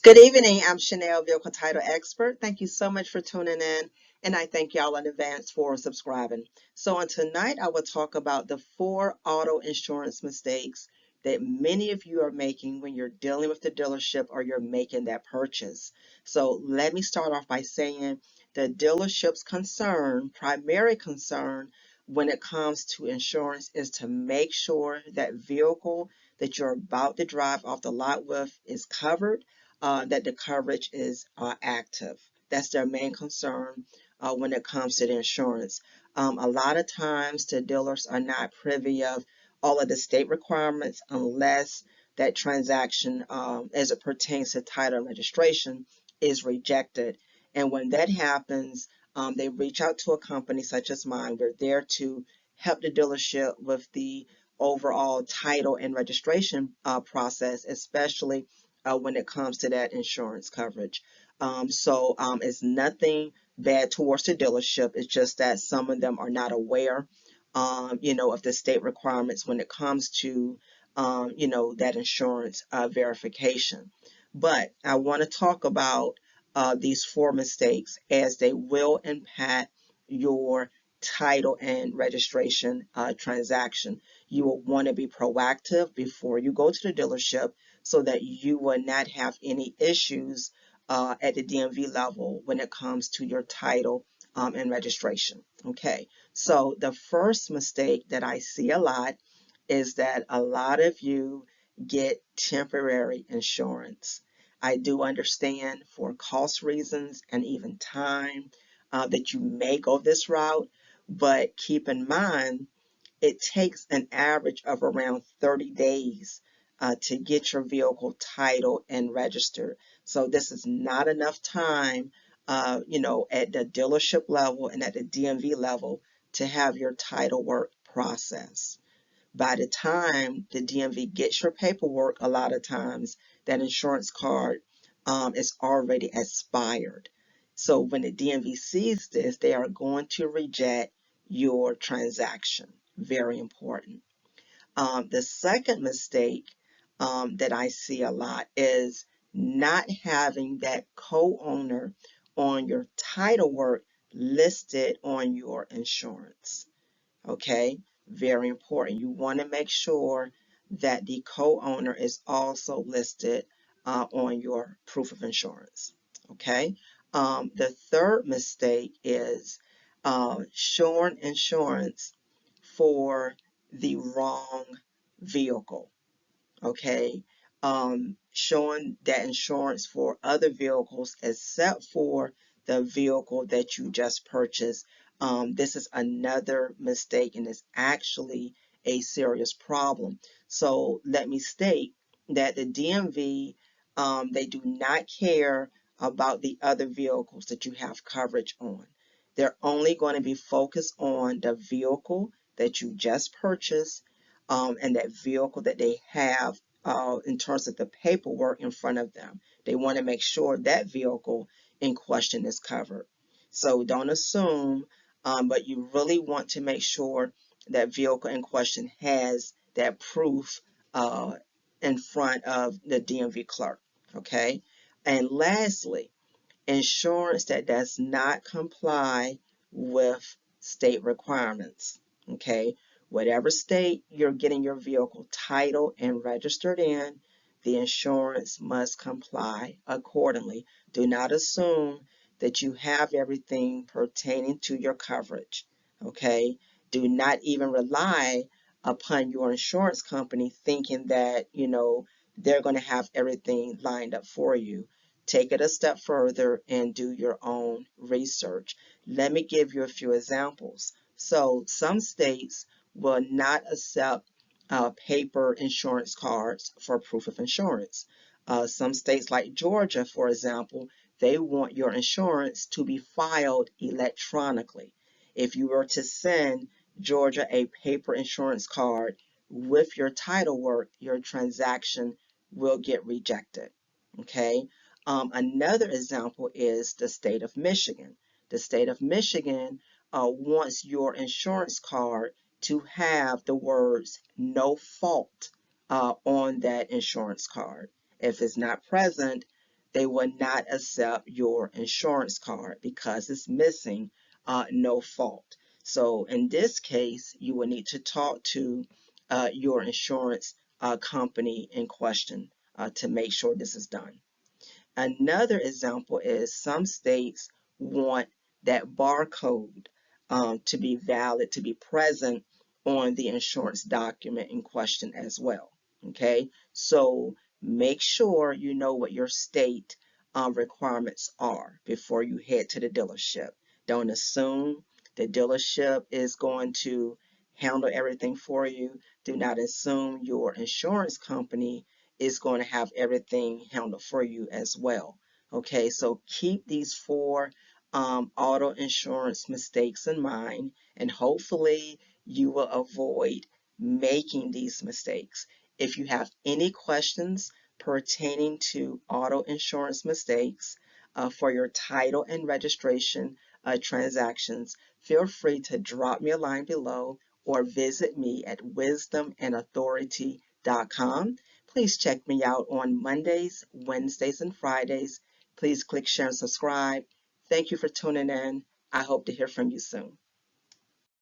Good evening. I'm Chanel, Vehicle Title Expert. Thank you so much for tuning in, and I thank y'all in advance for subscribing. So, on tonight, I will talk about the 4 auto insurance mistakes that many of you are making when you're dealing with the dealership or you're making that purchase. So, let me start off by saying the dealership's primary concern when it comes to insurance, is to make sure that vehicle that you're about to drive off the lot with is covered, that the coverage is active. That's their main concern when it comes to the insurance. A lot of times the dealers are not privy of all of the state requirements unless that transaction, as it pertains to title and registration, is rejected. And when that happens, they reach out to a company such as mine. We're there to help the dealership with the overall title and registration process, especially when it comes to that insurance coverage. It's nothing bad towards the dealership. It's just that some of them are not aware, of the state requirements when it comes to, that insurance verification. But I want to talk about these 4 mistakes, as they will impact your title and registration transaction. You will want to be proactive before you go to the dealership so that you will not have any issues at the DMV level when it comes to your title and registration. Okay, so the first mistake that I see a lot is that a lot of you get temporary insurance. I do understand for cost reasons and even time that you may go this route, but keep in mind it takes an average of around 30 days to get your vehicle titled and registered. So this is not enough time, at the dealership level and at the DMV level to have your title work processed. By the time the DMV gets your paperwork, a lot of times that insurance card is already expired. So when the DMV sees this, they are going to reject your transaction. Very important. The second mistake that I see a lot is not having that co-owner on your title work listed on your insurance. Okay, very important. You want to make sure that the co-owner is also listed on your proof of insurance. Okay, the third mistake is showing insurance for the wrong vehicle. Okay, showing that insurance for other vehicles except for the vehicle that you just purchased. This is another mistake, and it's actually a serious problem. So let me state that the DMV, they do not care about the other vehicles that you have coverage on. They're only going to be focused on the vehicle that you just purchased, and that vehicle that they have in terms of the paperwork in front of them. They want to make sure that vehicle in question is covered. So don't assume, but you really want to make sure that vehicle in question has that proof uh, in front of the DMV clerk. Okay. And lastly, insurance that does not comply with state requirements. Okay, whatever state you're getting your vehicle titled and registered in, the insurance must comply accordingly. Do not assume that you have everything pertaining to your coverage. Okay, do not even rely upon your insurance company thinking that they're going to have everything lined up for you. Take it a step further and do your own research. Let me give you a few examples. So some states will not accept paper insurance cards for proof of insurance. Some states like Georgia, for example, they want your insurance to be filed electronically. If you were to send Georgia a paper insurance card with your title work, your transaction will get rejected. Okay. Another example is the state of Michigan. The state of Michigan wants your insurance card to have the words "no fault" on that insurance card. If it's not present, they will not accept your insurance card because it's missing no fault. So in this case, you will need to talk to your insurance company in question to make sure this is done. Another example is some states want that barcode to be valid, to be present on the insurance document in question as well. Okay, so make sure you know what your state requirements are before you head to the dealership. Don't assume the dealership is going to handle everything for you. Do not assume your insurance company is going to have everything handled for you as well. Okay, so keep these four auto insurance mistakes in mind, and hopefully you will avoid making these mistakes. If you have any questions pertaining to auto insurance mistakes for your title and registration transactions, feel free to drop me a line below or visit me at wisdomandauthority.com. Please check me out on Mondays, Wednesdays, and Fridays. Please click share and subscribe. Thank you for tuning in. I hope to hear from you soon.